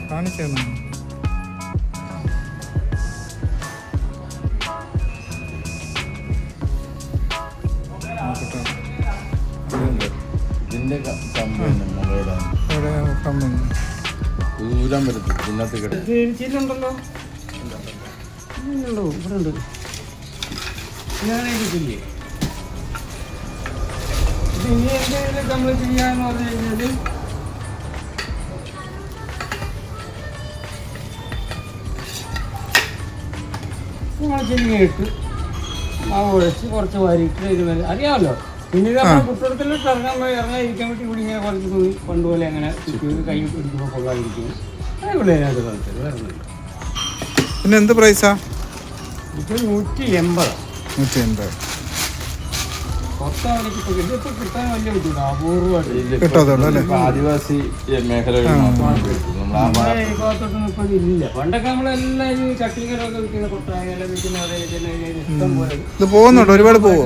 കാണിച്ചു ഇതിന്റെ ദൂരം വരുന്നത് ഇതിനകത്ത് കിടക്കുന്നുണ്ടല്ലോ ഇവിടെ ഉണ്ട് ഞാനില്ലേ ഇത് ഇനി എന്തെങ്കിലും നമ്മൾ ചെയ്യാന്ന് പറഞ്ഞു കഴിഞ്ഞാൽ നിങ്ങൾ ചെല്ലിയിട്ട് മാവ് കുഴച്ച് കുറച്ച് വാരിയിട്ട് ഇരുന്ന് അറിയാമല്ലോ. പിന്നെ ഇത് നമ്മൾ കുട്ടിടത്തിലിട്ട് ഇറങ്ങാതിരിക്കാൻ വേണ്ടി ഇവിടെ ഇങ്ങനെ കുറച്ച് തുണി കൊണ്ടുപോലെ അങ്ങനെ കൈ പിടിക്കുമ്പോൾ കൊള്ളാതിരിക്കും. അതേപോലെ അതിനകത്ത് കളിച്ചത് വേറെ. പിന്നെ എന്ത് പ്രൈസാ? ഇത് 180. 180. ഇതിപ്പോ കിട്ടാൻ വലിയ ബുദ്ധിമുട്ടാണ്. അപൂർവമായിട്ട് ആദിവാസി മേഖലകളിൽ ഇല്ല. പണ്ടൊക്കെ നമ്മളെല്ലാം ചട്ടികളൊക്കെ വിൽക്കുന്ന കൊട്ടായാലും വിൽക്കുന്ന ഇഷ്ടം പോലെ ഇത് പോകുന്നുണ്ടോ? ഒരുപാട് പോവോ?